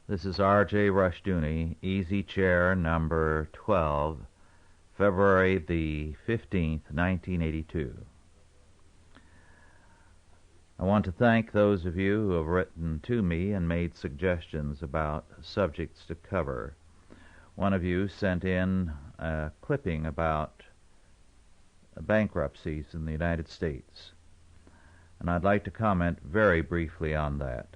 This is R.J. Rushdoony, Easy Chair number 12, February the 15th, 1982. I want to thank those of you who have written to me and made suggestions about subjects to cover. One of you sent in a clipping about bankruptcies in the United States, and I'd like to comment very briefly on that.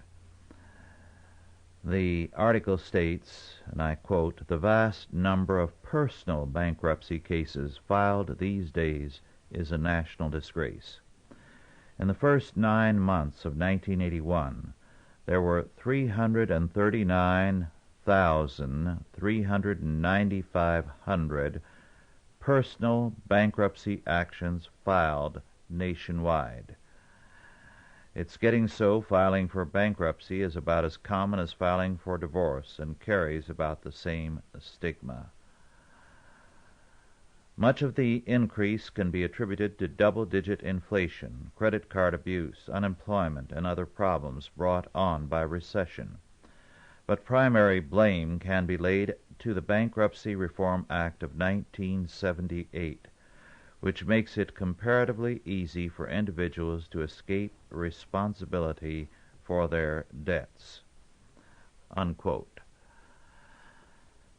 The article states, and I quote, "The vast number of personal bankruptcy cases filed these days is a national disgrace. In the first 9 months of 1981, there were 339,395 personal bankruptcy actions filed nationwide. It's getting so filing for bankruptcy is about as common as filing for divorce and carries about the same stigma. Much of the increase can be attributed to double-digit inflation, credit card abuse, unemployment, and other problems brought on by recession. But primary blame can be laid to the Bankruptcy Reform Act of 1978, which makes it comparatively easy for individuals to escape responsibility for their debts." Unquote.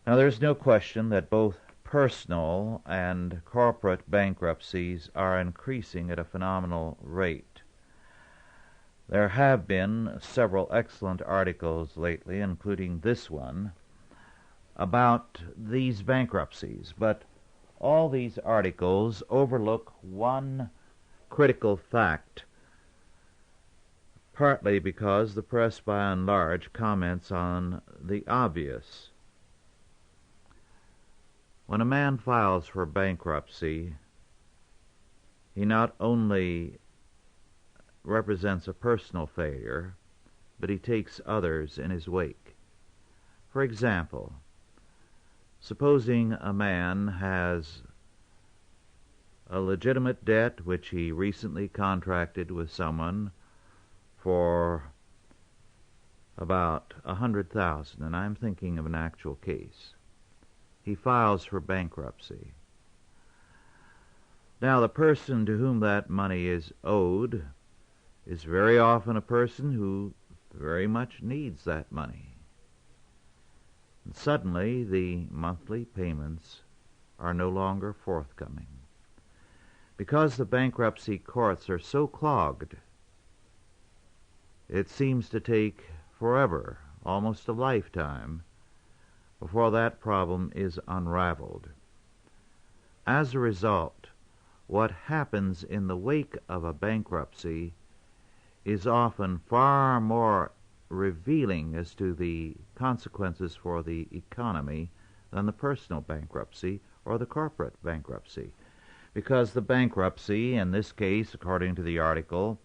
Now, there's no question that both personal and corporate bankruptcies are increasing at a phenomenal rate. There have been several excellent articles lately, including this one, about these bankruptcies, but all these articles overlook one critical fact, partly because the press by and large comments on the obvious. When a man files for bankruptcy, he not only represents a personal failure, but he takes others in his wake. For example, supposing a man has a legitimate debt which he recently contracted with someone for about $100,000, and I'm thinking of an actual case. He files for bankruptcy. Now, the person to whom that money is owed is very often a person who very much needs that money. And suddenly, the monthly payments are no longer forthcoming. Because the bankruptcy courts are so clogged, it seems to take forever, almost a lifetime, before that problem is unraveled. As a result, what happens in the wake of a bankruptcy is often far more revealing as to the consequences for the economy than the personal bankruptcy or the corporate bankruptcy. Because the bankruptcy, in this case, according to the article,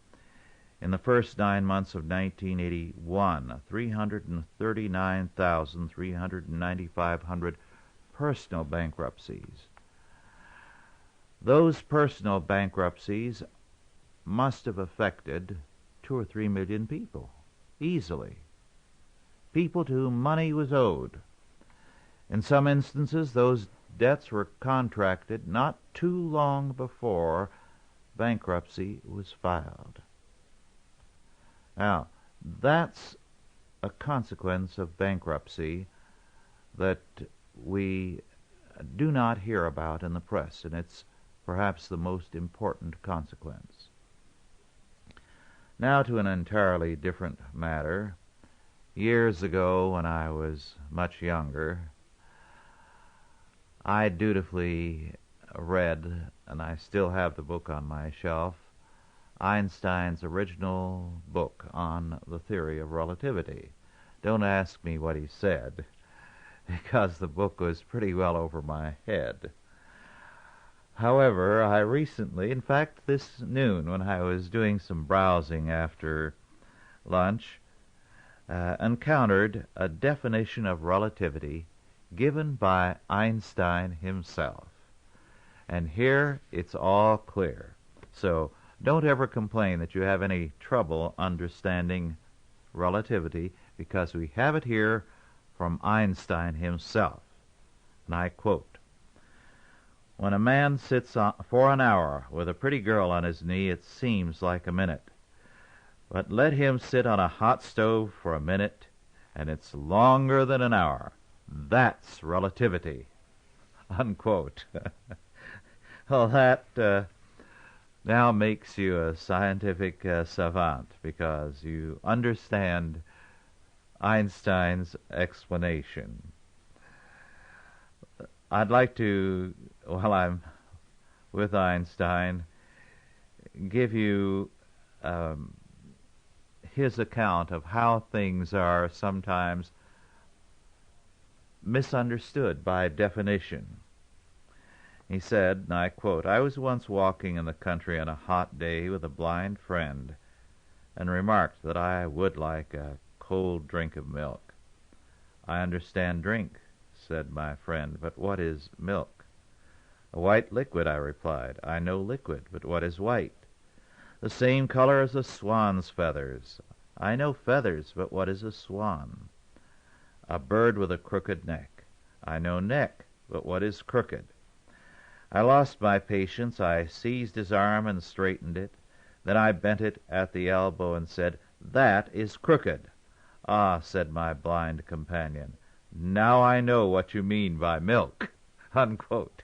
in the first 9 months of 1981, 339,395 personal bankruptcies. Those personal bankruptcies must have affected 2 or 3 million people, easily. People to whom money was owed. In some instances, those debts were contracted not too long before bankruptcy was filed. Now, that's a consequence of bankruptcy that we do not hear about in the press, and it's perhaps the most important consequence. Now to an entirely different matter. Years ago, when I was much younger, I dutifully read, and I still have the book on my shelf, Einstein's original book on the theory of relativity. Don't ask me what he said, because the book was pretty well over my head. However, I recently, in fact this noon, when I was doing some browsing after lunch, encountered a definition of relativity given by Einstein himself. And here it's all clear. So don't ever complain that you have any trouble understanding relativity, because we have it here from Einstein himself, and I quote, "When a man sits for an hour with a pretty girl on his knee, it seems like a minute. But let him sit on a hot stove for a minute, and it's longer than an hour. That's relativity." Unquote. Well, that now makes you a scientific savant, because you understand Einstein's explanation. I'd like to, while I'm with Einstein, give you his account of how things are sometimes misunderstood by definition. He said, and I quote, "I was once walking in the country on a hot day with a blind friend, and remarked that I would like a cold drink of milk. 'I understand drink,' said my friend, 'but what is milk?' 'A white liquid,' I replied. 'I know liquid, but what is white?' 'The same color as a swan's feathers.' 'I know feathers, but what is a swan?' 'A bird with a crooked neck.' 'I know neck, but what is crooked?' I lost my patience. I seized his arm and straightened it. Then I bent it at the elbow and said, 'That is crooked.' 'Ah,' said my blind companion, 'now I know what you mean by milk.'" Unquote.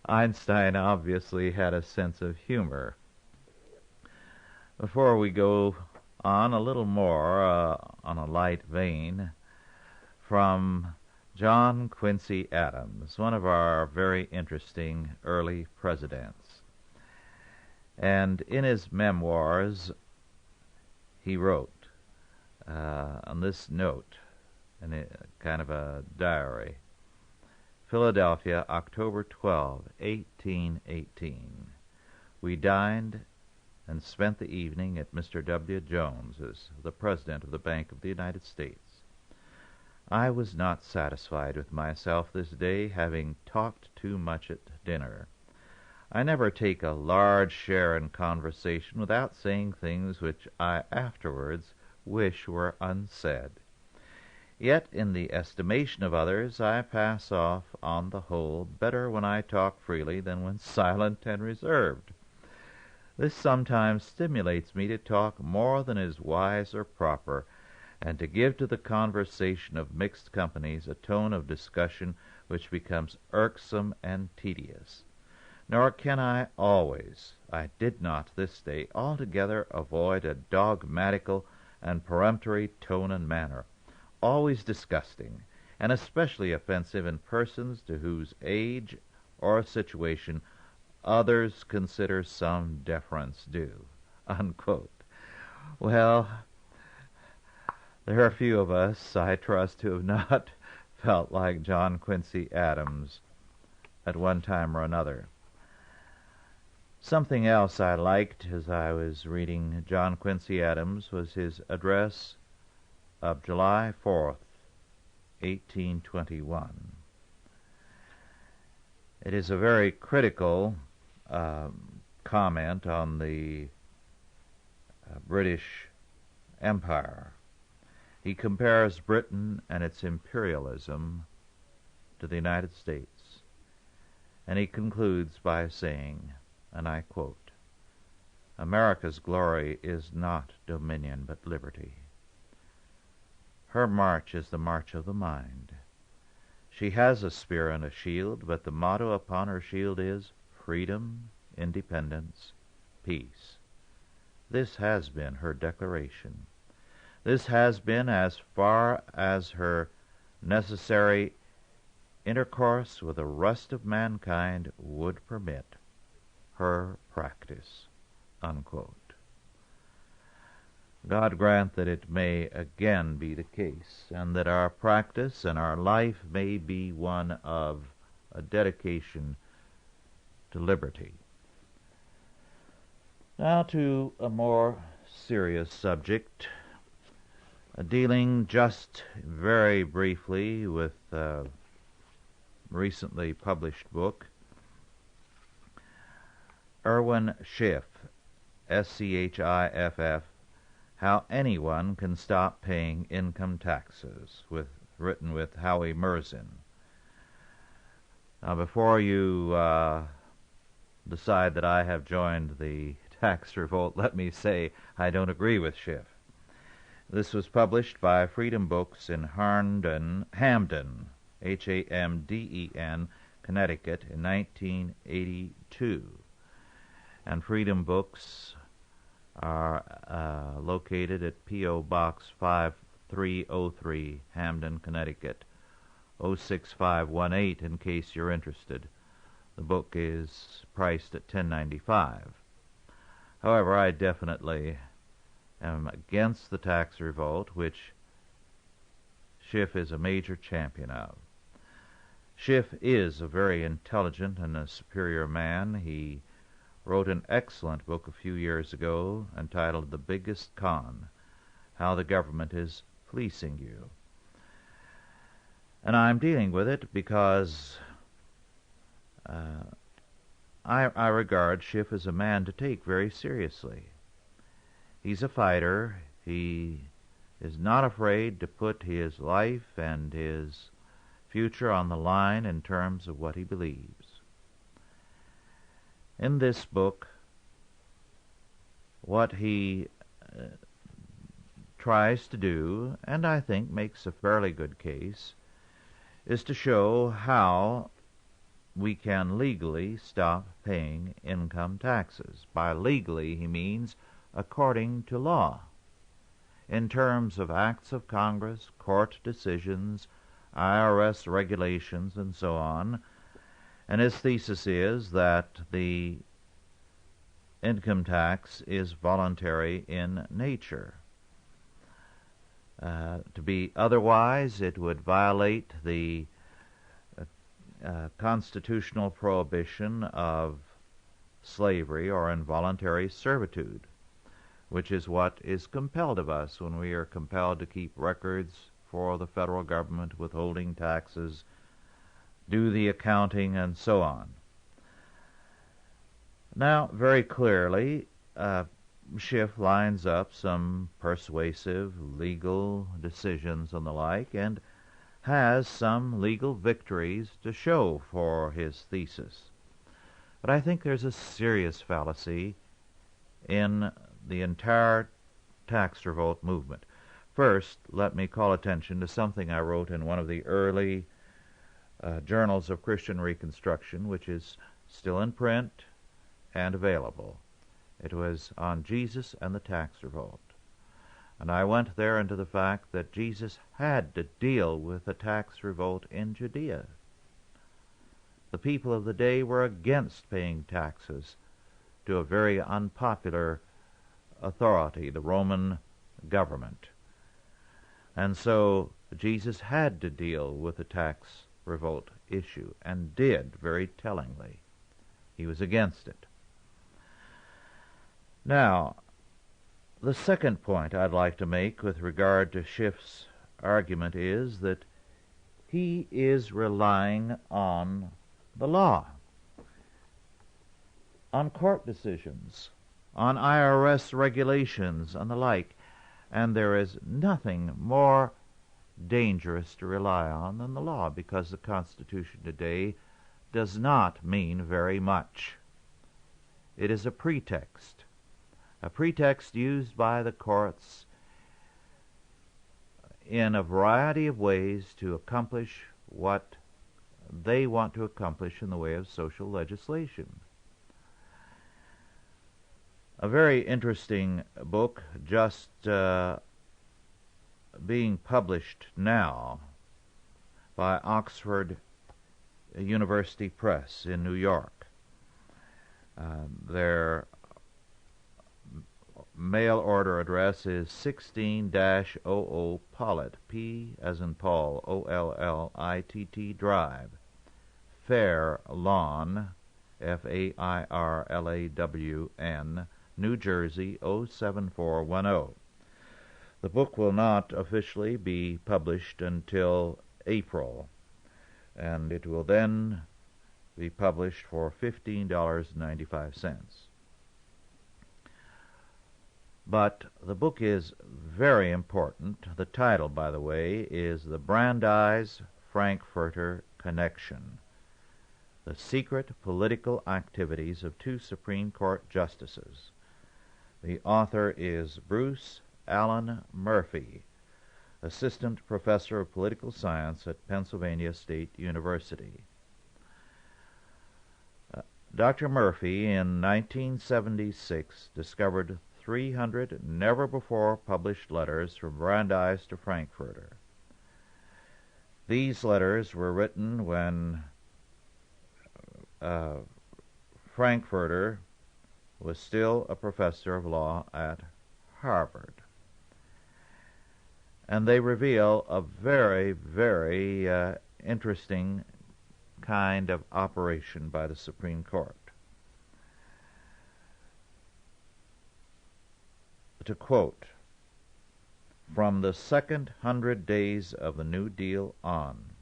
Einstein obviously had a sense of humor. Before we go on, a little more on a light vein, from John Quincy Adams, one of our very interesting early presidents. And in his memoirs, he wrote on this note, in a kind of a diary, "Philadelphia, October 12, 1818. We dined and spent the evening at Mr. W. Jones's, the President of the Bank of the United States. I was not satisfied with myself this day, having talked too much at dinner. I never take a large share in conversation without saying things which I afterwards wish were unsaid. Yet in the estimation of others I pass off, on the whole, better when I talk freely than when silent and reserved. This sometimes stimulates me to talk more than is wise or proper, and to give to the conversation of mixed companies a tone of discussion which becomes irksome and tedious. Nor can I always, I did not this day, altogether avoid a dogmatical and peremptory tone and manner, always disgusting, and especially offensive in persons to whose age or situation others consider some deference due." Unquote. Well, there are a few of us, I trust, who have not felt like John Quincy Adams at one time or another. Something else I liked as I was reading John Quincy Adams was his address of July 4th, 1821. It is a very critical comment on the British Empire. He compares Britain and its imperialism to the United States, and he concludes by saying, and I quote, "America's glory is not dominion but liberty. Her march is the march of the mind. She has a spear and a shield, but the motto upon her shield is freedom, independence, peace. This has been her declaration. This has been, as far as her necessary intercourse with the rest of mankind would permit, her practice." Unquote. God grant that it may again be the case, and that our practice and our life may be one of a dedication to liberty. Now to a more serious subject, dealing just very briefly with a recently published book. Erwin Schiff, Schiff, How Anyone Can Stop Paying Income Taxes, written with Howie Merzin. Now, before you decide that I have joined the tax revolt, let me say I don't agree with Schiff. This was published by Freedom Books in Hamden, Hamden, Connecticut, in 1982. And Freedom Books are located at P.O. Box 5303, Hamden, Connecticut, 06518, in case you're interested. The book is priced at $10.95. However, I definitely am against the tax revolt, which Schiff is a major champion of. Schiff is a very intelligent and a superior man. He wrote an excellent book a few years ago entitled The Biggest Con: How the Government is Fleecing You. And I'm dealing with it because I regard Schiff as a man to take very seriously. He's a fighter. He is not afraid to put his life and his future on the line in terms of what he believes. In this book, what he tries to do, and I think makes a fairly good case, is to show how we can legally stop paying income taxes. By legally, he means according to law, in terms of acts of Congress, court decisions, IRS regulations, and so on. And his thesis is that the income tax is voluntary in nature. To be otherwise, it would violate the constitutional prohibition of slavery or involuntary servitude, which is what is compelled of us when we are compelled to keep records for the federal government, withholding taxes, do the accounting, and so on. Now, very clearly, Schiff lines up some persuasive legal decisions and the like, and has some legal victories to show for his thesis. But I think there's a serious fallacy in the entire tax revolt movement. First, let me call attention to something I wrote in one of the early journals of Christian Reconstruction, which is still in print and available. It was on Jesus and the tax revolt. And I went there into the fact that Jesus had to deal with the tax revolt in Judea. The people of the day were against paying taxes to a very unpopular authority, the Roman government. And so Jesus had to deal with the tax revolt issue, and did very tellingly. He was against it. Now, the second point I'd like to make with regard to Schiff's argument is that he is relying on the law, on court decisions, on IRS regulations and the like, and there is nothing more dangerous to rely on than the law, because the Constitution today does not mean very much. It is a pretext used by the courts in a variety of ways to accomplish what they want to accomplish in the way of social legislation. A very interesting book just being published now by Oxford University Press in New York. Their mail order address is 16-00 Pollitt, P as in Paul, O-L-L-I-T-T Drive, Fair Lawn, F-A-I-R-L-A-W-N, New Jersey 07410. The book will not officially be published until April, and it will then be published for $15.95. But the book is very important. The title, by the way, is The Brandeis-Frankfurter Connection: The Secret Political Activities of Two Supreme Court Justices. The author is Bruce Allen Murphy, Assistant Professor of Political Science at Pennsylvania State University. Dr. Murphy, in 1976, discovered 300 never-before-published letters from Brandeis to Frankfurter. These letters were written when Frankfurter was still a professor of law at Harvard. And they reveal a very, very interesting kind of operation by the Supreme Court. To quote, "From the second 100 days of the New Deal on,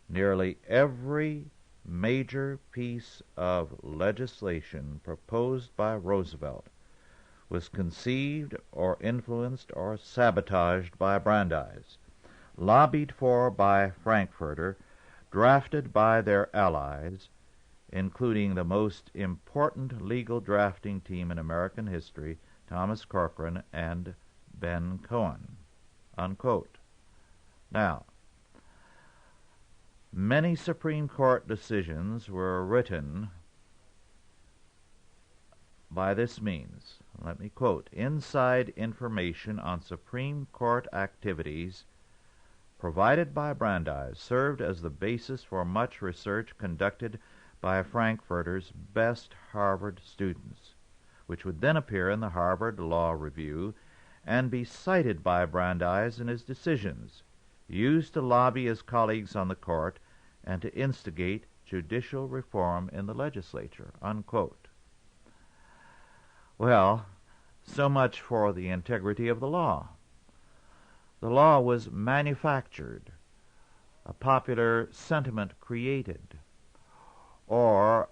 nearly every major piece of legislation proposed by Roosevelt was conceived or influenced or sabotaged by Brandeis, lobbied for by Frankfurter, drafted by their allies, including the most important legal drafting team in American history, Thomas Corcoran and Ben Cohen," unquote. Now, many Supreme Court decisions were written by this means. Let me quote, "Inside information on Supreme Court activities provided by Brandeis served as the basis for much research conducted by Frankfurter's best Harvard students, which would then appear in the Harvard Law Review and be cited by Brandeis in his decisions, used to lobby his colleagues on the court and to instigate judicial reform in the legislature," unquote. Well, so much for the integrity of the law. The law was manufactured, a popular sentiment created, or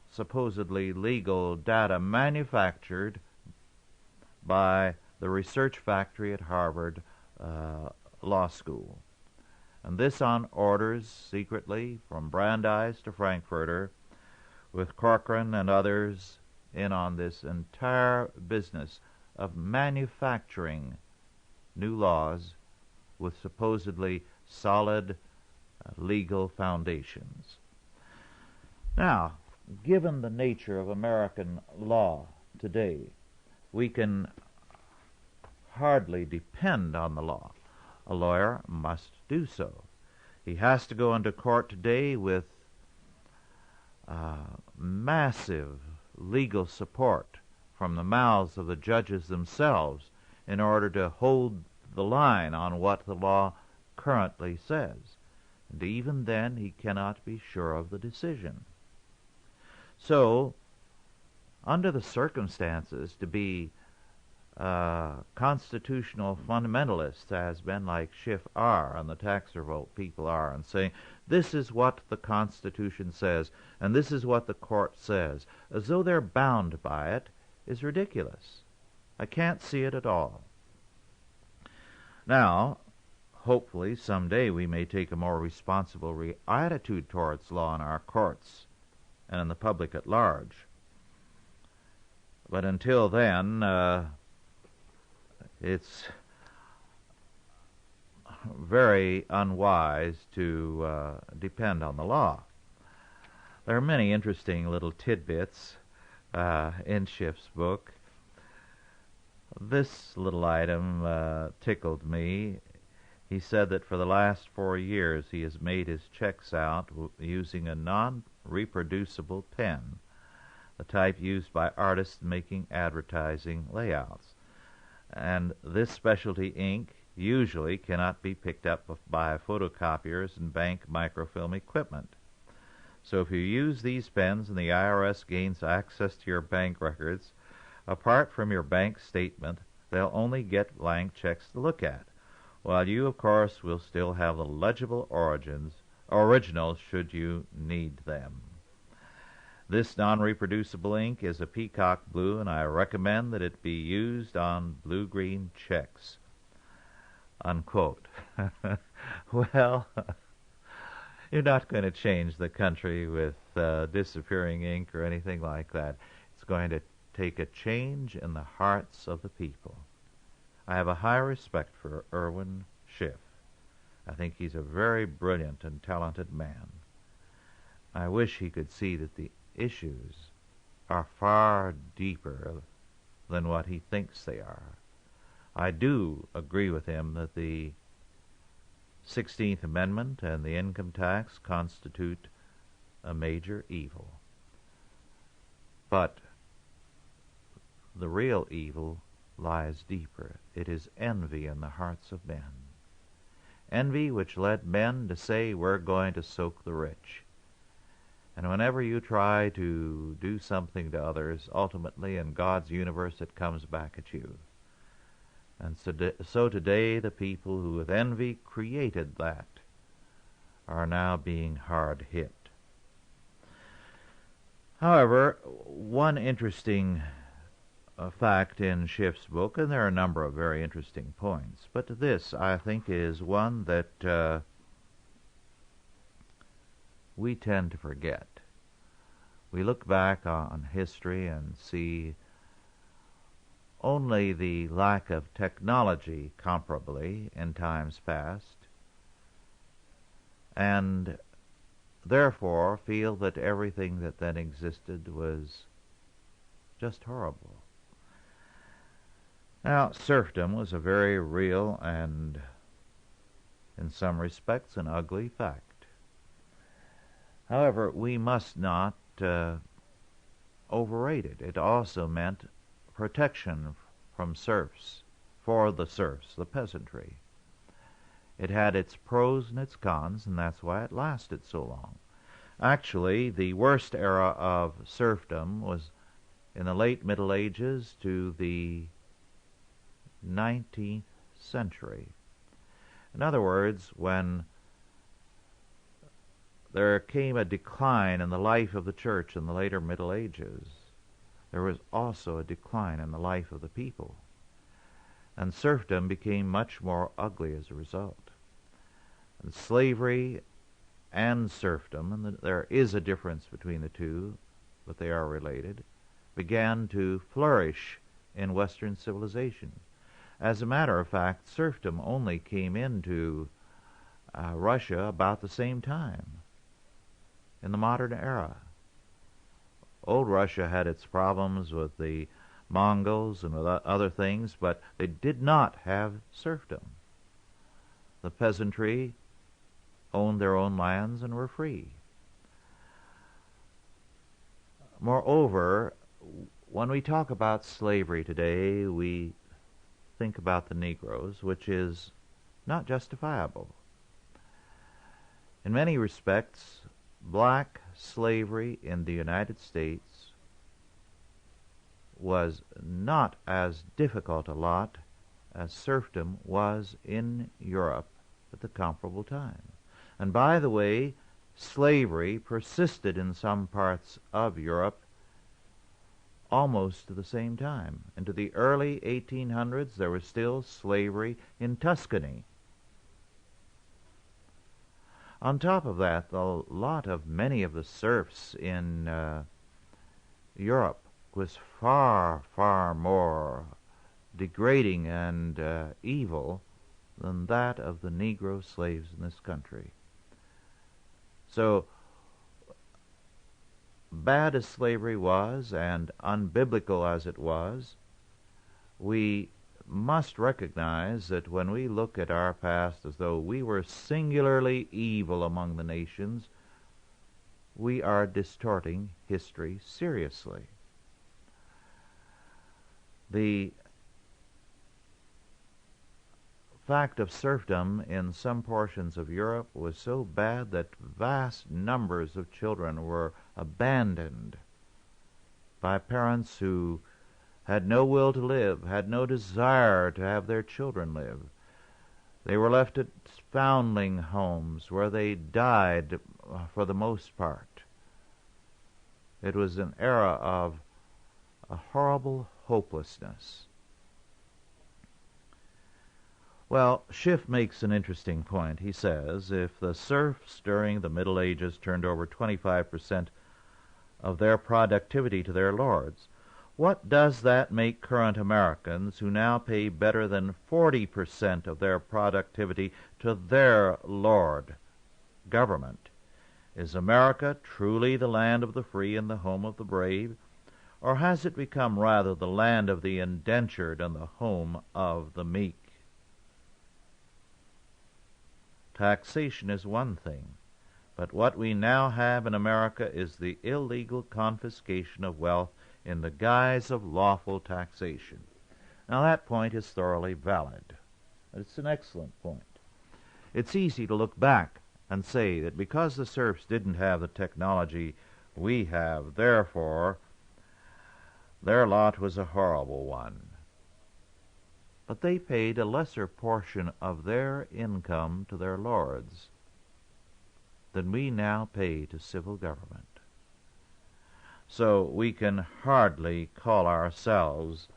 supposedly legal data manufactured by the research factory at Harvard Law School. And this on orders secretly from Brandeis to Frankfurter, with Corcoran and others in on this entire business of manufacturing new laws with supposedly solid legal foundations. Now, given the nature of American law today, we can hardly depend on the law. A lawyer must do so. He has to go into court today with massive legal support from the mouths of the judges themselves in order to hold the line on what the law currently says. And even then, he cannot be sure of the decision. So, under the circumstances, to be constitutional fundamentalists, as men like Schiff are and the tax revolt people are, and saying, this is what the Constitution says, and this is what the court says, as though they're bound by it, is ridiculous. I can't see it at all. Now, hopefully someday we may take a more responsible attitude towards law in our courts and in the public at large. But until then, it's very unwise to depend on the law. There are many interesting little tidbits in Schiff's book. This little item tickled me. He said that for the last 4 years he has made his checks out using a non-reproducible pen, the type used by artists making advertising layouts. And this specialty ink usually cannot be picked up by photocopiers and bank microfilm equipment. So if you use these pens and the IRS gains access to your bank records, apart from your bank statement, they'll only get blank checks to look at, while you, of course, will still have the legible originals should you need them. This non-reproducible ink is a peacock blue, and I recommend that it be used on blue-green checks. Unquote. Well, you're not going to change the country with disappearing ink or anything like that. It's going to take a change in the hearts of the people. I have a high respect for Irwin Schiff. I think he's a very brilliant and talented man. I wish he could see that the issues are far deeper than what he thinks they are. I do agree with him that the 16th Amendment and the income tax constitute a major evil. But the real evil lies deeper. It is envy in the hearts of men. Envy which led men to say, we're going to soak the rich. And whenever you try to do something to others, ultimately in God's universe it comes back at you. And so today the people who with envy created that are now being hard hit. However, one interesting fact in Schiff's book, and there are a number of very interesting points, but this, I think, is one that we tend to forget. We look back on history and see only the lack of technology comparably in times past, and therefore feel that everything that then existed was just horrible. Now, serfdom was a very real and, in some respects, an ugly fact. However, we must not overrate it. It also meant protection from serfs, for the serfs, the peasantry. It had its pros and its cons, and that's why it lasted so long. Actually, the worst era of serfdom was in the late Middle Ages to the 19th century. In other words, when there came a decline in the life of the church in the later Middle Ages, there was also a decline in the life of the people. And serfdom became much more ugly as a result. And slavery and serfdom, and there is a difference between the two, but they are related, began to flourish in Western civilization. As a matter of fact, serfdom only came into Russia about the same time, in the modern era. Old Russia had its problems with the Mongols and with other things, but they did not have serfdom. The peasantry owned their own lands and were free. Moreover, when we talk about slavery today, we think about the Negroes, which is not justifiable. In many respects, black slavery in the United States was not as difficult a lot as serfdom was in Europe at the comparable time. And by the way, slavery persisted in some parts of Europe almost to the same time. Into the early 1800s, there was still slavery in Tuscany. On top of that, the lot of many of the serfs in Europe was far, far more degrading and evil than that of the Negro slaves in this country. So, bad as slavery was and unbiblical as it was, we must recognize that when we look at our past as though we were singularly evil among the nations, we are distorting history seriously. The fact of serfdom in some portions of Europe was so bad that vast numbers of children were abandoned by parents who had no will to live, had no desire to have their children live. They were left at foundling homes where they died for the most part. It was an era of a horrible hopelessness. Well, Schiff makes an interesting point. He says, if the serfs during the Middle Ages turned over 25% of their productivity to their lords, what does that make current Americans who now pay better than 40% of their productivity to their lord, government? Is America truly the land of the free and the home of the brave? Or has it become rather the land of the indentured and the home of the meek? Taxation is one thing, but what we now have in America is the illegal confiscation of wealth in the guise of lawful taxation. Now that point is thoroughly valid. It's an excellent point. It's easy to look back and say that because the serfs didn't have the technology we have, therefore their lot was a horrible one. But they paid a lesser portion of their income to their lords than we now pay to civil government. So we can hardly call ourselves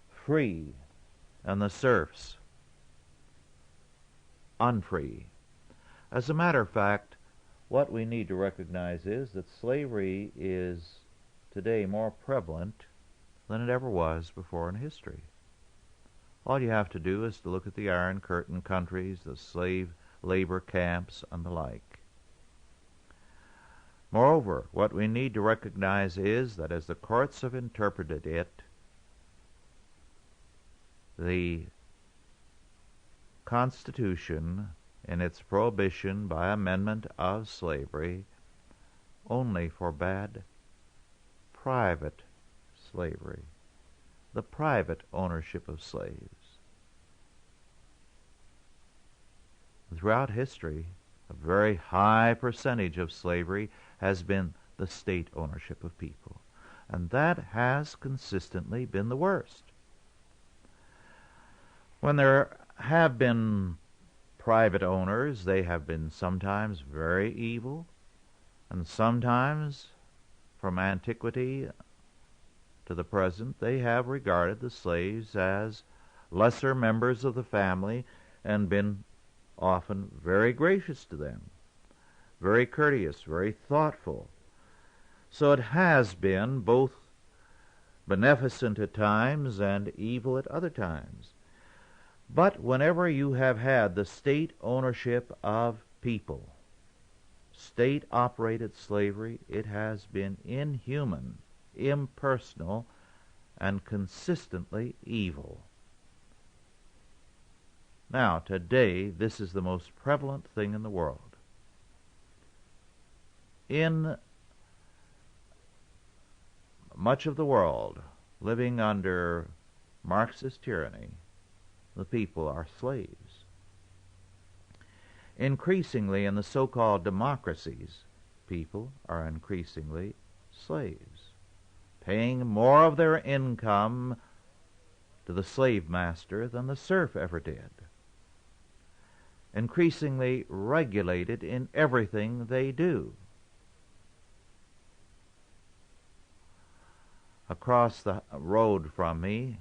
free and the serfs unfree. As a matter of fact, what we need to recognize is that slavery is today more prevalent than it ever was before in history. All you have to do is to look at the Iron Curtain countries, the slave labor camps, and the like. Moreover, what we need to recognize is that as the courts have interpreted it, the Constitution, in its prohibition by amendment of slavery, only forbade private slavery, the private ownership of slaves. Throughout history, a very high percentage of slavery has been the state ownership of people, and that has consistently been the worst. When there have been private owners, they have been sometimes very evil, and sometimes, from antiquity to the present, they have regarded the slaves as lesser members of the family and been often very gracious to them, very courteous, very thoughtful. So it has been both beneficent at times and evil at other times. But whenever you have had the state ownership of people, state-operated slavery, it has been inhuman, impersonal, and consistently evil. Now, today, this is the most prevalent thing in the world. In much of the world, living under Marxist tyranny, the people are slaves. Increasingly in the so-called democracies, people are increasingly slaves, paying more of their income to the slave master than the serf ever did, increasingly regulated in everything they do. Across the road from me,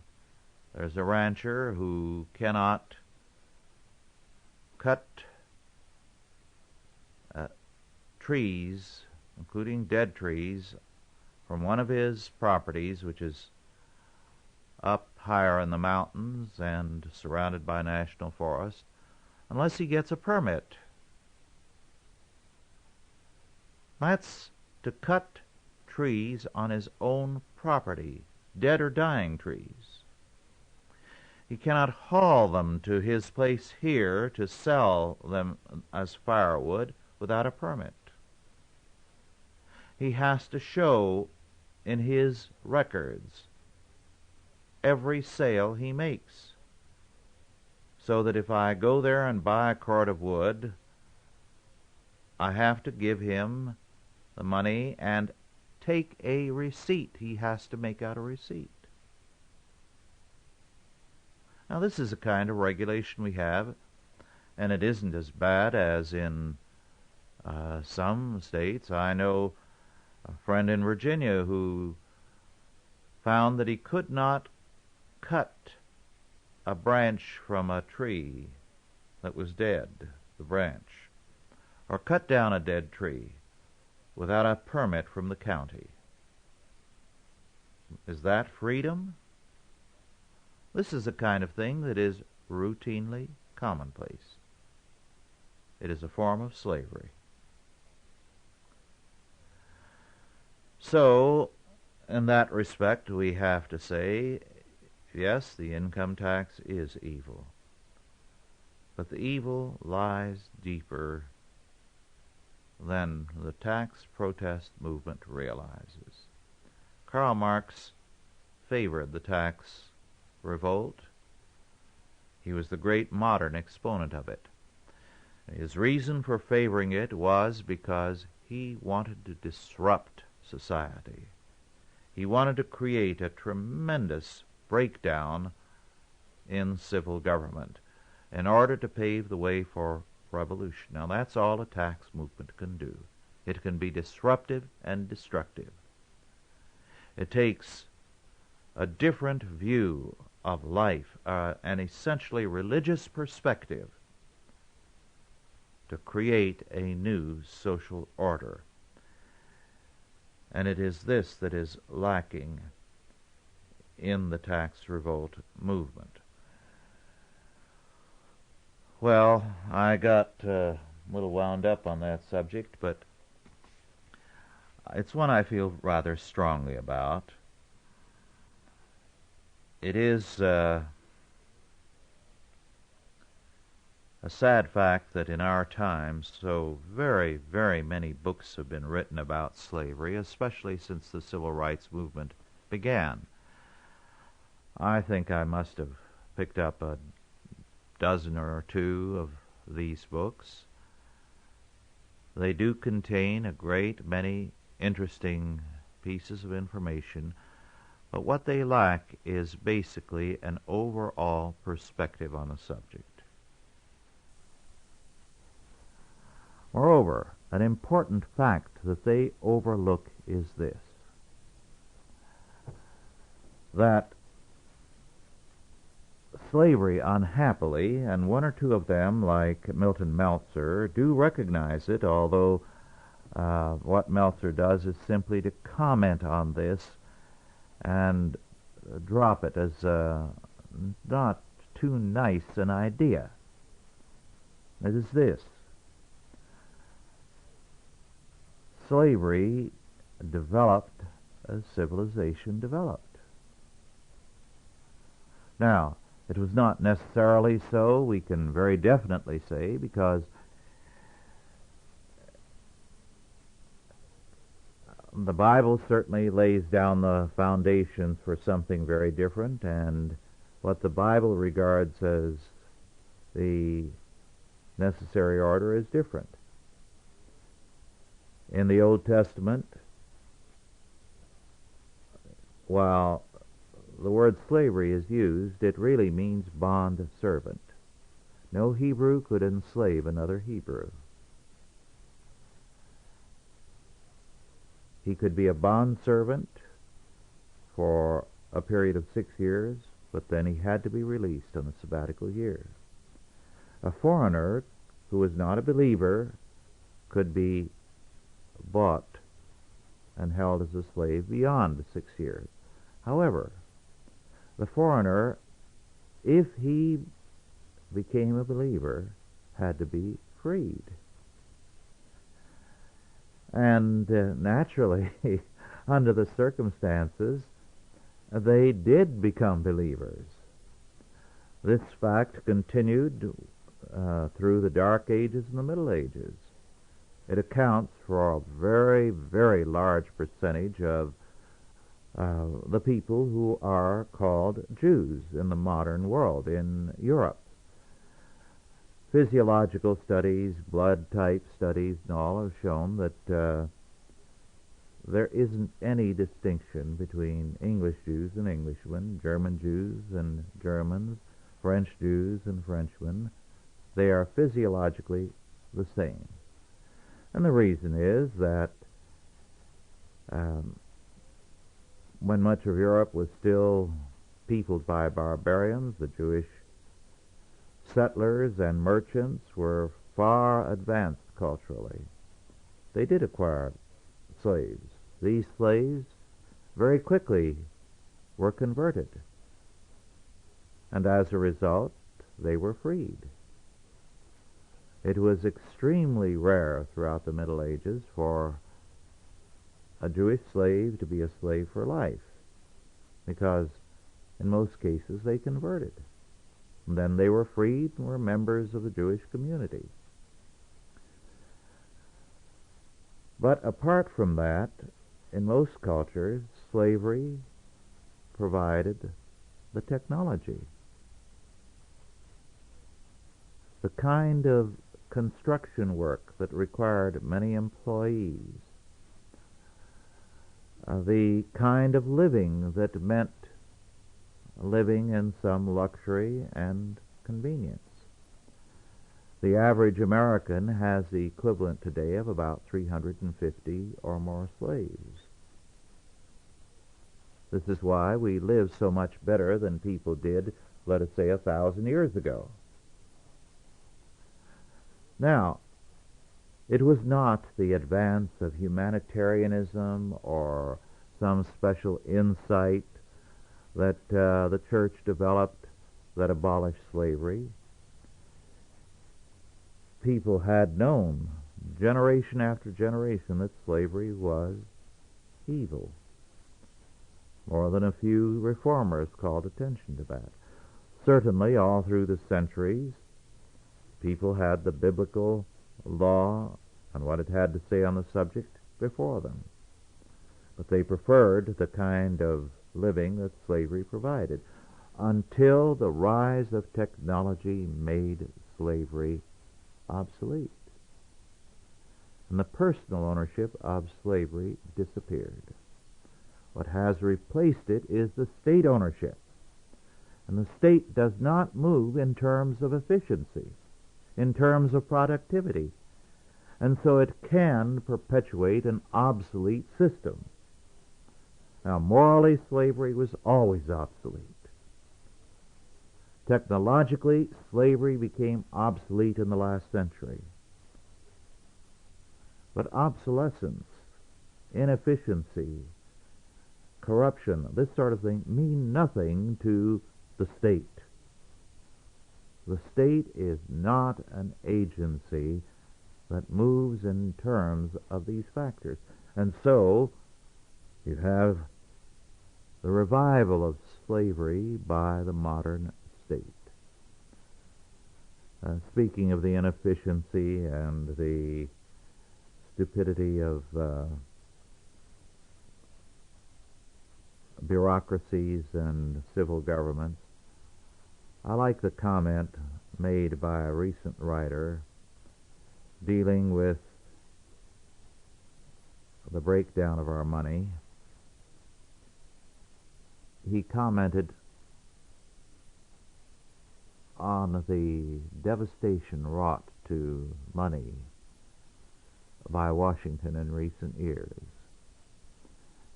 there's a rancher who cannot cut trees, including dead trees, from one of his properties, which is up higher in the mountains and surrounded by national forest, unless he gets a permit. That's to cut trees on his own property, dead or dying trees. He cannot haul them to his place here to sell them as firewood without a permit. He has to show in his records every sale he makes, so that if I go there and buy a cord of wood, I have to give him the money and take a receipt. He has to make out a receipt. Now, this is a kind of regulation we have, and it isn't as bad as in some states. I know a friend in Virginia who found that he could not cut a branch from a tree that was dead, the branch, or cut down a dead tree without a permit from the county. Is that freedom? This is the kind of thing that is routinely commonplace. It is a form of slavery. So, in that respect, we have to say, yes, the income tax is evil. But the evil lies deeper than the tax protest movement realizes. Karl Marx favored the tax revolt. He was the great modern exponent of it. His reason for favoring it was because he wanted to disrupt society. He wanted to create a tremendous breakdown in civil government in order to pave the way for revolution. Now, that's all a tax movement can do. It can be disruptive and destructive. It takes a different view of life, an essentially religious perspective, to create a new social order. And it is this that is lacking in the tax revolt movement. Well, I got a little wound up on that subject, but it's one I feel rather strongly about. It is a sad fact that in our times so very, very many books have been written about slavery, especially since the civil rights movement began. I think I must have picked up a dozen or two of these books. They do contain a great many interesting pieces of information, but what they lack is basically an overall perspective on the subject. Moreover, an important fact that they overlook is this, that slavery, unhappily, and one or two of them, like Milton Meltzer, do recognize it, although what Meltzer does is simply to comment on this and drop it as not too nice an idea. It is this: slavery developed as civilization developed. Now, it was not necessarily so, we can very definitely say, because the Bible certainly lays down the foundations for something very different, and what the Bible regards as the necessary order is different. In the Old Testament, while the word slavery is used, it really means bond servant. No Hebrew could enslave another Hebrew. He could be a bond servant for a period of 6 years, but then he had to be released on the sabbatical year. A foreigner who was not a believer could be bought and held as a slave beyond the 6 years. However, the foreigner, if he became a believer, had to be freed. And naturally, under the circumstances, they did become believers. This fact continued through the Dark Ages and the Middle Ages. It accounts for a very, very large percentage of the people who are called Jews in the modern world, in Europe. Physiological studies, blood type studies, and all have shown that there isn't any distinction between English Jews and Englishmen, German Jews and Germans, French Jews and Frenchmen. They are physiologically the same. And the reason is that Um, when much of Europe was still peopled by barbarians, the Jewish settlers and merchants were far advanced culturally. They did acquire slaves. These slaves very quickly were converted, and as a result, they were freed. It was extremely rare throughout the Middle Ages for a Jewish slave to be a slave for life, because in most cases they converted. And then they were freed and were members of the Jewish community. But apart from that, in most cultures, slavery provided the technology. The kind of construction work that required many employees, the kind of living that meant living in some luxury and convenience. The average American has the equivalent today of about 350 or more slaves. This is why we live so much better than people did, let us say, 1,000 years ago. Now, it was not the advance of humanitarianism or some special insight that the church developed that abolished slavery. People had known, generation after generation, that slavery was evil. More than a few reformers called attention to that. Certainly, all through the centuries, people had the biblical law and what it had to say on the subject before them. But they preferred the kind of living that slavery provided, until the rise of technology made slavery obsolete. And the personal ownership of slavery disappeared. What has replaced it is the state ownership. And the state does not move in terms of efficiency, in terms of productivity. And so it can perpetuate an obsolete system. Now, morally, slavery was always obsolete. Technologically, slavery became obsolete in the last century. But obsolescence, inefficiency, corruption, this sort of thing, mean nothing to the state. The state is not an agency that moves in terms of these factors. And so, you have the revival of slavery by the modern state. Speaking of the inefficiency and the stupidity of bureaucracies and civil governments, I like the comment made by a recent writer dealing with the breakdown of our money. He commented on the devastation wrought to money by Washington in recent years.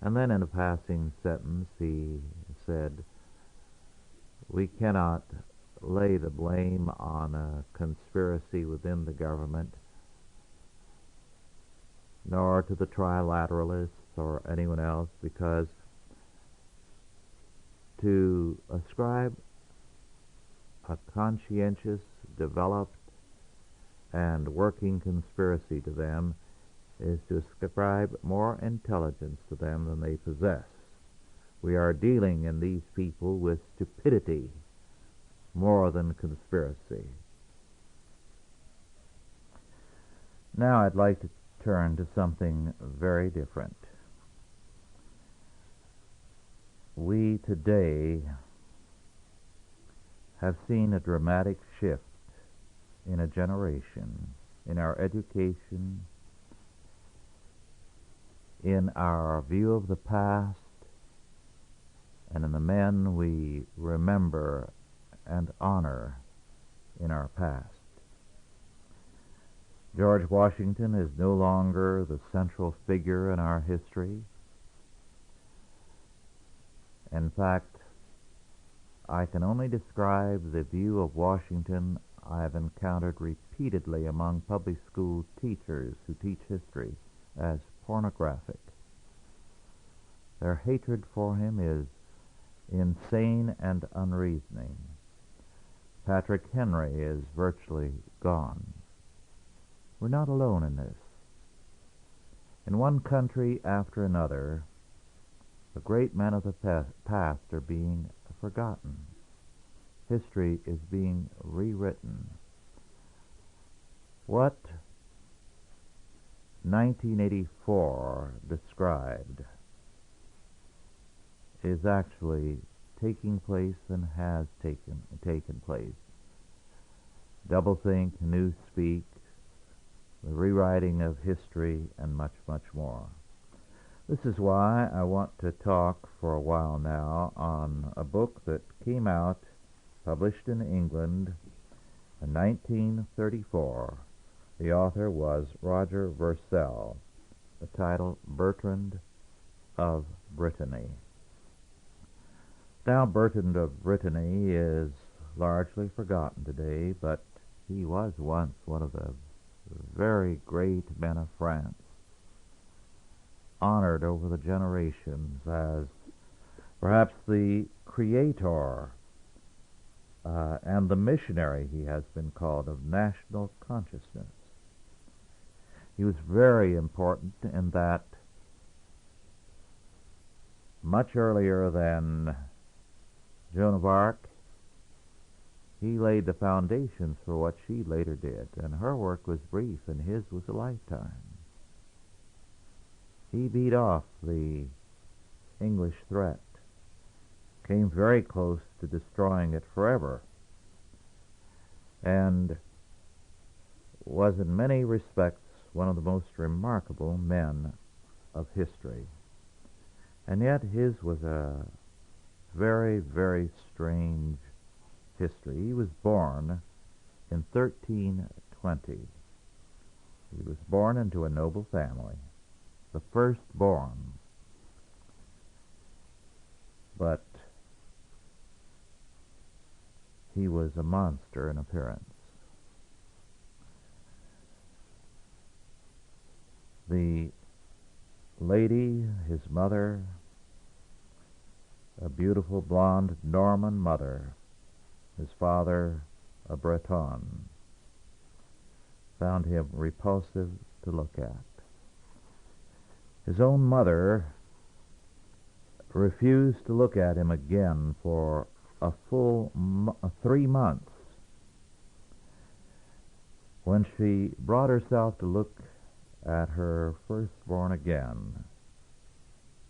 And then in a passing sentence he said, "We cannot lay the blame on a conspiracy within the government, nor to the trilateralists or anyone else, because to ascribe a conscientious, developed, and working conspiracy to them is to ascribe more intelligence to them than they possess. We are dealing in these people with stupidity more than conspiracy." Now I'd like to turn to something very different. We today have seen a dramatic shift in a generation, in our education, in our view of the past, and in the men we remember and honor in our past. George Washington is no longer the central figure in our history. In fact, I can only describe the view of Washington I have encountered repeatedly among public school teachers who teach history as pornographic. Their hatred for him is insane and unreasoning. Patrick Henry is virtually gone. We're not alone in this. In one country after another, the great men of the past are being forgotten. History is being rewritten. What 1984 described is actually taking place and has taken place. Doublethink, newspeak, the rewriting of history, and much, much more. This is why I want to talk for a while now on a book that came out, published in England in 1934. The author was Roger Vercel. The title, Burton of Brittany. Now, Burton of Brittany is largely forgotten today, but he was once one of the very great men of France, honored over the generations as perhaps the creator and the missionary, he has been called, of national consciousness. He was very important in that much earlier than Joan of Arc, he laid the foundations for what she later did, and her work was brief, and his was a lifetime. He beat off the English threat, came very close to destroying it forever, and was in many respects one of the most remarkable men of history. And yet his was a very, very strange history. He was born in 1320. He was born into a noble family, the firstborn. But he was a monster in appearance. The lady, his mother, a beautiful blonde Norman mother, his father a Breton, found him repulsive to look at. His own mother refused to look at him again for a full 3 months. When she brought herself to look at her firstborn again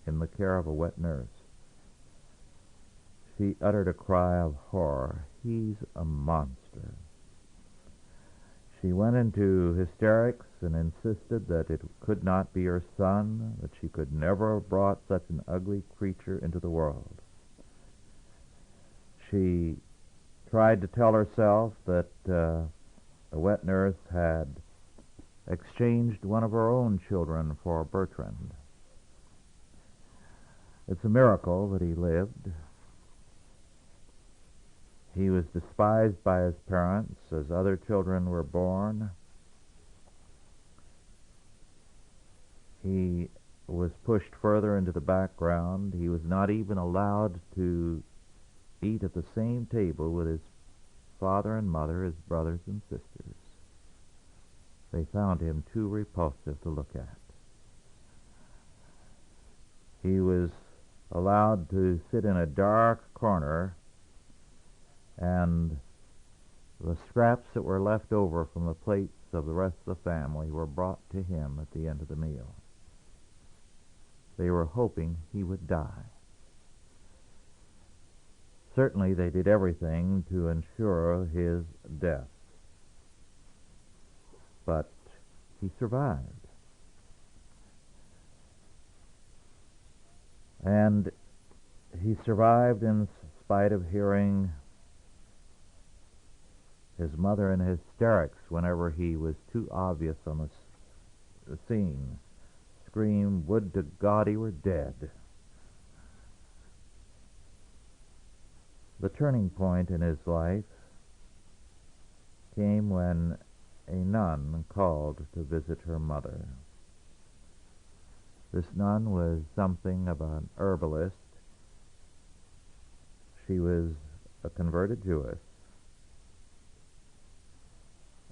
in the care of a wet nurse, she uttered a cry of horror. He's a monster. She went into hysterics and insisted that it could not be her son, that she could never have brought such an ugly creature into the world. She tried to tell herself that the wet nurse had exchanged one of her own children for Bertrand. It's a miracle that he lived. He was despised by his parents as other children were born. He was pushed further into the background. He was not even allowed to eat at the same table with his father and mother, his brothers and sisters. They found him too repulsive to look at. He was allowed to sit in a dark corner, and the scraps that were left over from the plates of the rest of the family were brought to him at the end of the meal. They were hoping he would die. Certainly they did everything to ensure his death. But he survived. And he survived in spite of hearing his mother in hysterics whenever he was too obvious on the scene. Scream, "Would to God he were dead." The turning point in his life came when a nun called to visit her mother. This nun was something of an herbalist. She was a converted Jewess,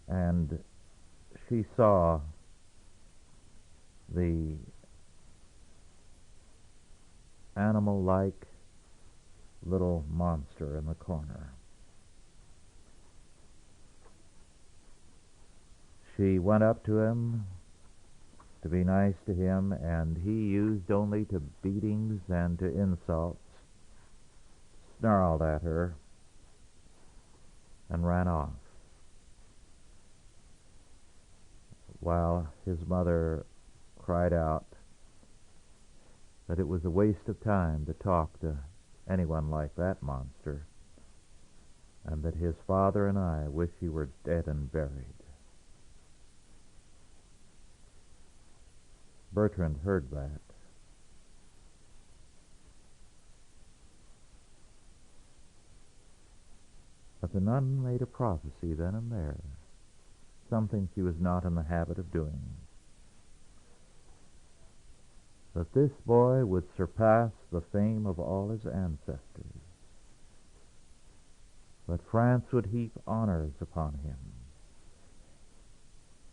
and she saw the animal-like little monster in the corner. She went up to him to be nice to him, and he used only to beatings and to insults, snarled at her, and ran off, while his mother cried out that it was a waste of time to talk to anyone like that monster, and that his father and I wish he were dead and buried. Bertrand heard that. But the nun made a prophecy then and there, something she was not in the habit of doing, that this boy would surpass the fame of all his ancestors, that France would heap honors upon him,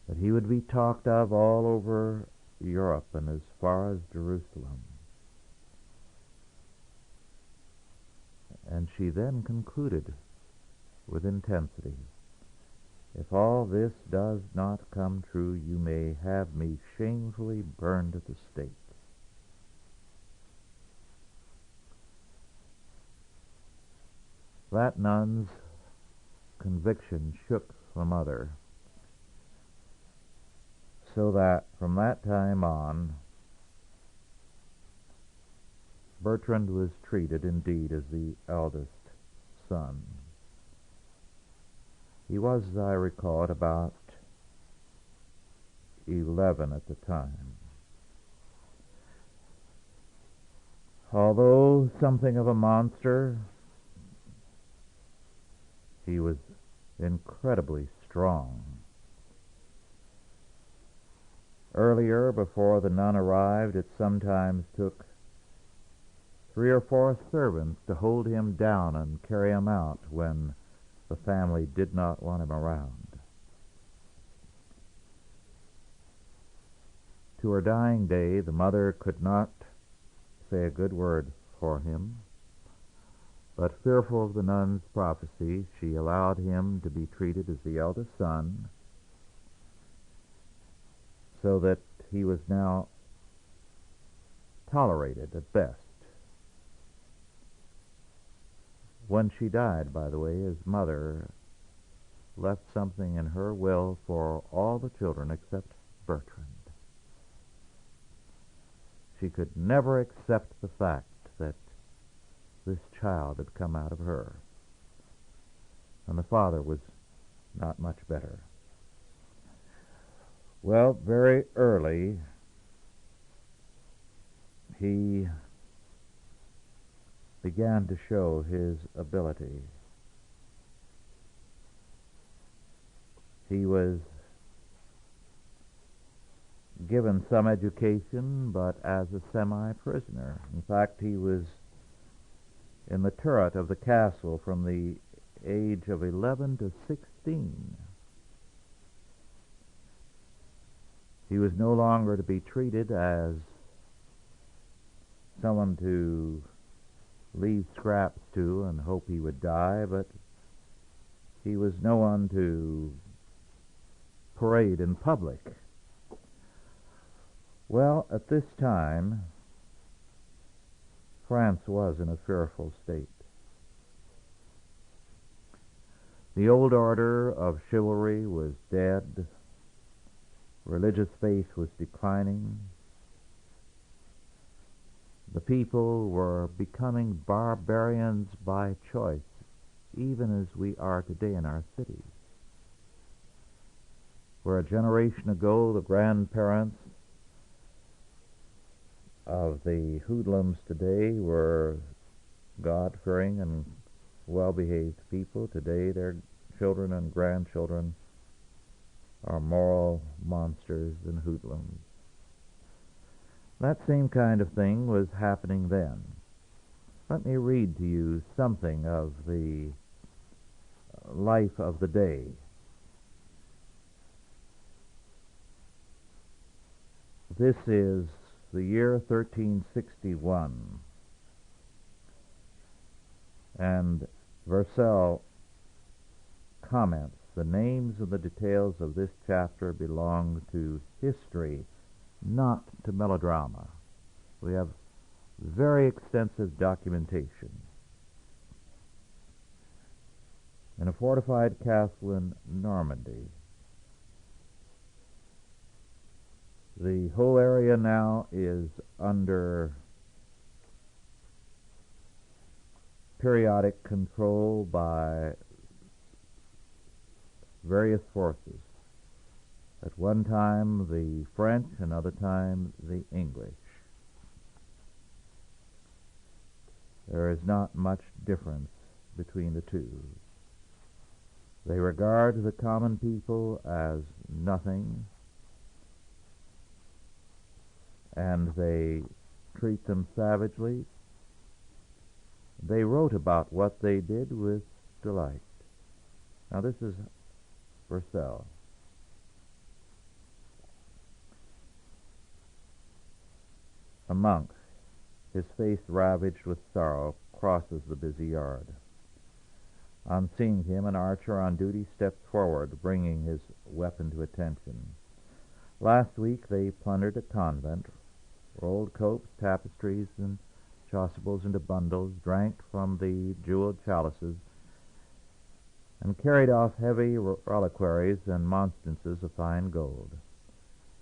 that he would be talked of all over Europe and as far as Jerusalem. And she then concluded with intensity, "If all this does not come true, you may have me shamefully burned at the stake." That nun's conviction shook the mother, so that from that time on, Bertrand was treated indeed as the eldest son. He was, as I recall it, about 11 at the time. Although something of a monster, he was incredibly strong. Earlier, before the nun arrived, it sometimes took 3 or 4 servants to hold him down and carry him out when the family did not want him around. To her dying day, the mother could not say a good word for him, but fearful of the nun's prophecy, she allowed him to be treated as the eldest son, so that he was now tolerated at best. When she died, by the way, his mother left something in her will for all the children except Bertrand. She could never accept the fact that this child had come out of her, and the father was not much better. Well, very early, he began to show his ability. He was given some education, but as a semi-prisoner. In fact, he was in the turret of the castle from the age of 11 to 16. He was no longer to be treated as someone to leave scraps to and hope he would die, but he was no one to parade in public. Well, at this time, France was in a fearful state. The old order of chivalry was dead. Religious faith was declining. The people were becoming barbarians by choice, even as we are today in our cities. Where a generation ago the grandparents of the hoodlums today were God-fearing and well-behaved people. Today, their children and grandchildren are moral monsters and hoodlums. That same kind of thing was happening then. Let me read to you something of the life of the day. This is the year 1361, and Vercel comments, the names and the details of this chapter belong to history, not to melodrama. We have very extensive documentation. In a fortified castle in Normandy, the whole area now is under periodic control by various forces. At one time the French, another time the English. There is not much difference between the two. They regard the common people as nothing, and they treat them savagely. They wrote about what they did with delight. Now this is Vercel. A monk, his face ravaged with sorrow, crosses the busy yard. On seeing him, an archer on duty steps forward, bringing his weapon to attention. Last week they plundered a convent, rolled copes, tapestries, and chasubles into bundles, drank from the jeweled chalices, and carried off heavy reliquaries and monstrances of fine gold.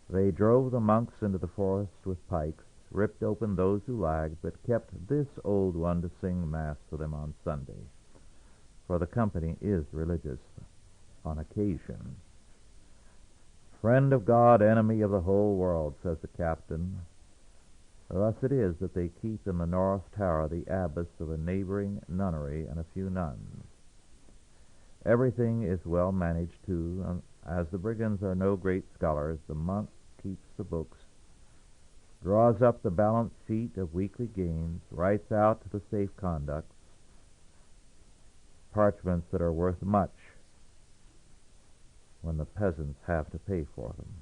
They drove the monks into the forest with pikes, ripped open those who lagged, but kept this old one to sing Mass for them on Sunday, for the company is religious on occasion. Friend of God, enemy of the whole world, says the captain. Thus it is that they keep in the north tower the abbess of a neighboring nunnery and a few nuns. Everything is well managed, too, and as the brigands are no great scholars, the monk keeps the books, draws up the balance sheet of weekly gains, writes out the safe conducts, parchments that are worth much when the peasants have to pay for them.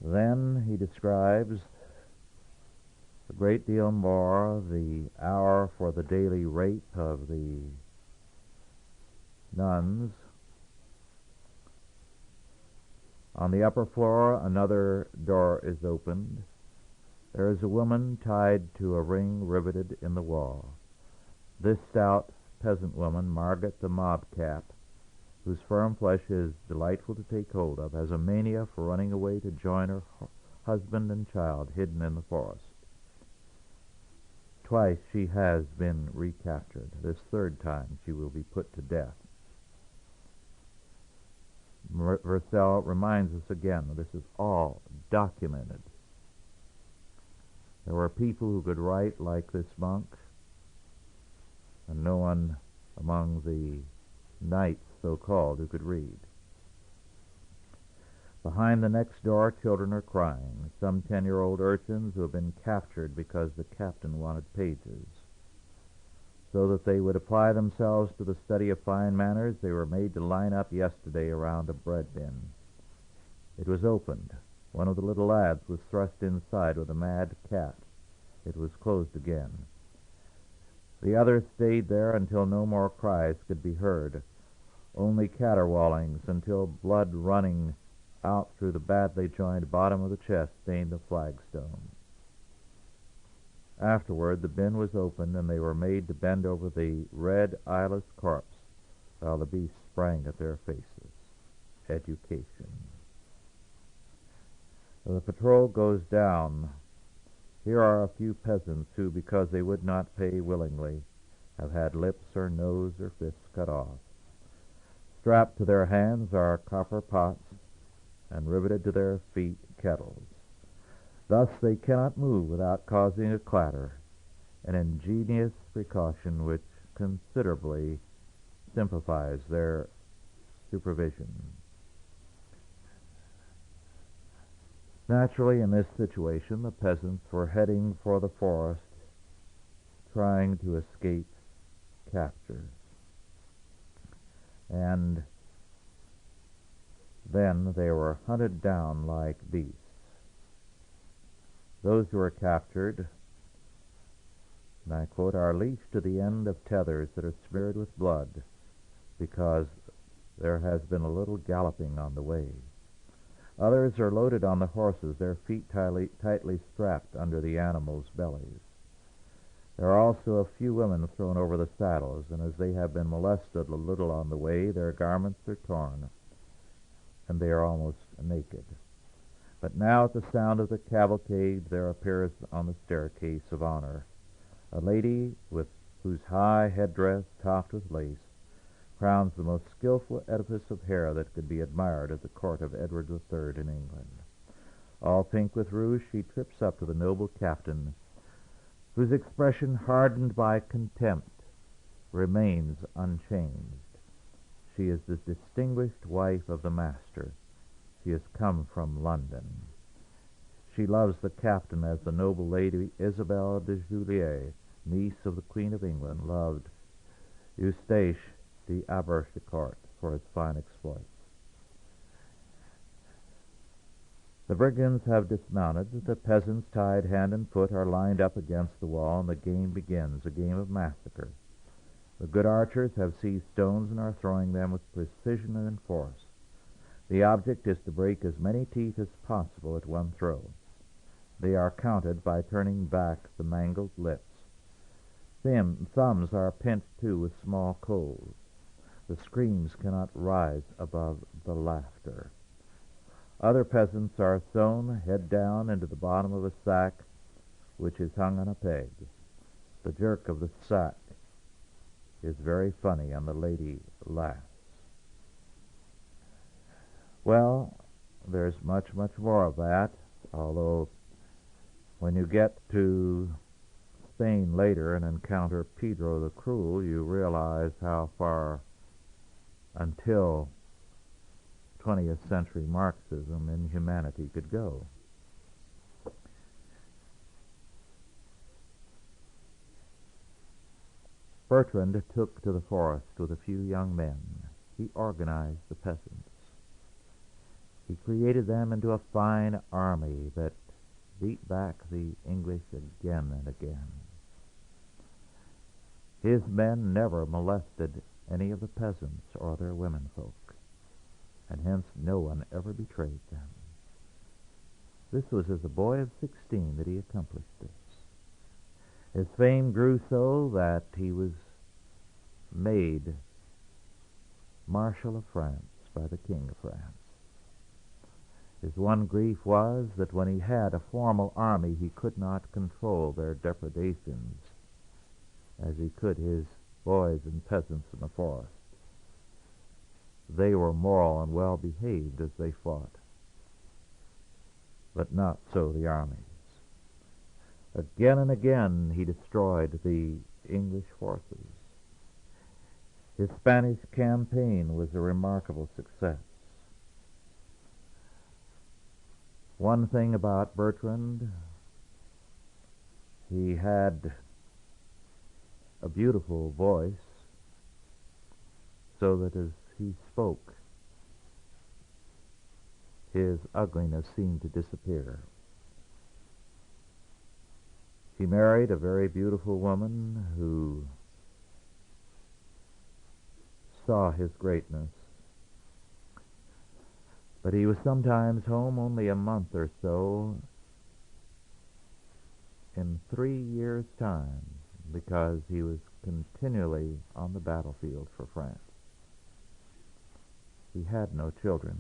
Then he describes a great deal more the hour for the daily rape of the nuns. On the upper floor, another door is opened. There is a woman tied to a ring riveted in the wall. This stout peasant woman, Margaret the Mobcap, whose firm flesh is delightful to take hold of, has a mania for running away to join her husband and child hidden in the forest. Twice she has been recaptured. This third time she will be put to death. Vercel reminds us again that this is all documented. There were people who could write like this monk, and no one among the knights, so-called, who could read. Behind the next door, children are crying, some 10-year-old urchins who have been captured because the captain wanted pages. So that they would apply themselves to the study of fine manners, they were made to line up yesterday around a bread bin. It was opened. One of the little lads was thrust inside with a mad cat. It was closed again. The others stayed there until no more cries could be heard, only caterwaulings, until blood running out through the badly joined bottom of the chest stained the flagstone. Afterward, the bin was opened, and they were made to bend over the red, eyeless corpse, while the beasts sprang at their faces. Education. The patrol goes down. Here are a few peasants who, because they would not pay willingly, have had lips or nose or fists cut off. Strapped to their hands are copper pots, and riveted to their feet kettles. Thus they cannot move without causing a clatter, an ingenious precaution which considerably simplifies their supervision. Naturally, in this situation, the peasants were heading for the forest, trying to escape capture. And then they were hunted down like beasts. Those who are captured, and I quote, are leashed to the end of tethers that are smeared with blood, because there has been a little galloping on the way. Others are loaded on the horses, their feet tightly strapped under the animals' bellies. There are also a few women thrown over the saddles, and as they have been molested a little on the way, their garments are torn, and they are almost naked. But now at the sound of the cavalcade there appears on the staircase of honor a lady whose high headdress, topped with lace, crowns the most skillful edifice of hair that could be admired at the court of Edward III in England. All pink with rouge, she trips up to the noble captain, whose expression, hardened by contempt, remains unchanged. She is the distinguished wife of the master. She has come from London. She loves the captain as the noble lady Isabel de Juliers, niece of the Queen of England, loved Eustache d'Aberchicourt for his fine exploits. The brigands have dismounted. The peasants, tied hand and foot, are lined up against the wall, and the game begins, a game of massacre. The good archers have seized stones and are throwing them with precision and force. The object is to break as many teeth as possible at one throw. They are counted by turning back the mangled lips. Thumbs are pinched too with small coals. The screams cannot rise above the laughter. Other peasants are thrown head down into the bottom of a sack which is hung on a peg. The jerk of the sack is very funny, and the lady laughs. Well, there's much more of that, although when you get to Spain later and encounter Pedro the Cruel, you realize how far until 20th century Marxism inhumanity could go. Bertrand took to the forest with a few young men. He organized the peasants. He created them into a fine army that beat back the English again and again. His men never molested any of the peasants or their womenfolk, and hence no one ever betrayed them. This was as a boy of 16 that he accomplished this. His fame grew so that he was made Marshal of France by the King of France. His one grief was that when he had a formal army, he could not control their depredations as he could his boys and peasants in the forest. They were moral and well-behaved as they fought, but not so the armies. Again and again he destroyed the English forces. His Spanish campaign was a remarkable success. One thing about Bertrand, he had a beautiful voice, so that as he spoke, his ugliness seemed to disappear. He married a very beautiful woman who saw his greatness, but he was sometimes home only a month or so in 3 years' time, because he was continually on the battlefield for France. He had no children.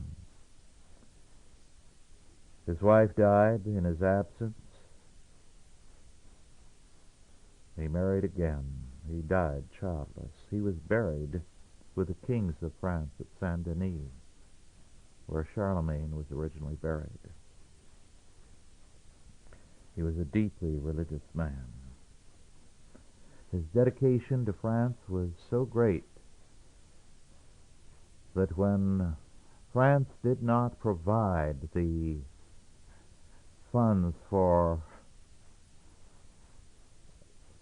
His wife died in his absence. He married again. He died childless. He was buried with the kings of France at Saint-Denis, where Charlemagne was originally buried. He was a deeply religious man. His dedication to France was so great that when France did not provide the funds for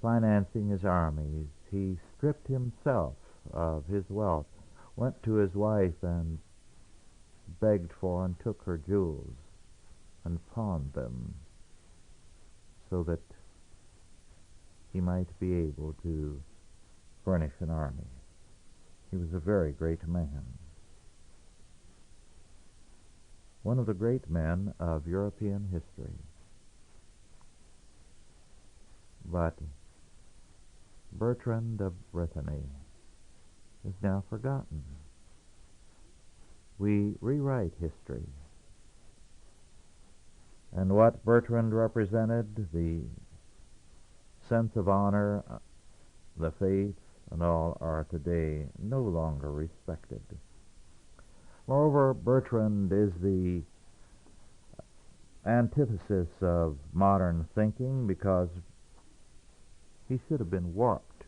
financing his armies, he stripped himself of his wealth, went to his wife and begged for and took her jewels and pawned them so that he might be able to furnish an army. He was a very great man. One of the great men of European history. But Bertrand of Brittany is now forgotten. We rewrite history. And what Bertrand represented, the sense of honor, the faith, and all, are today no longer respected. Moreover, Bertrand is the antithesis of modern thinking because he should have been warped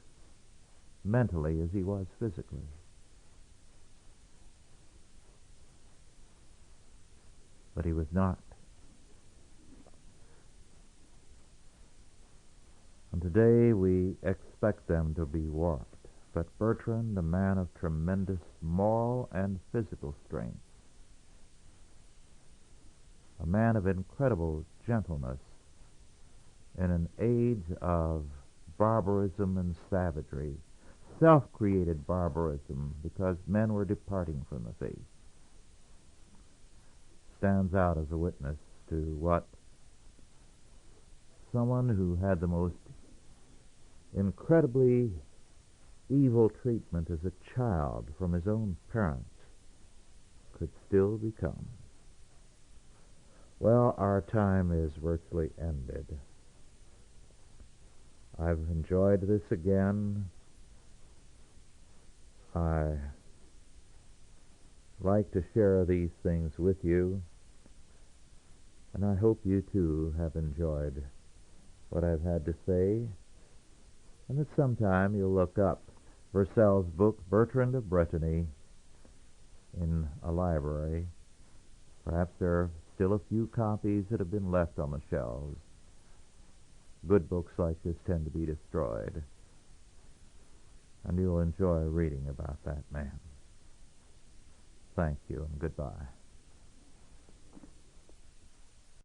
mentally as he was physically. But he was not. And today we expect them to be warped. But Bertrand, a man of tremendous moral and physical strength, a man of incredible gentleness in an age of barbarism and savagery, self-created barbarism because men were departing from the faith, stands out as a witness to what someone who had the most incredibly evil treatment as a child from his own parents could still become. Well, our time is virtually ended. I've enjoyed this again. I like to share these things with you, and I hope you too have enjoyed what I've had to say, and that sometime you'll look up Purcell's book, Bertrand of Brittany, in a library. Perhaps there are still a few copies that have been left on the shelves. Good books like this tend to be destroyed, and you'll enjoy reading about that man. Thank you, and goodbye.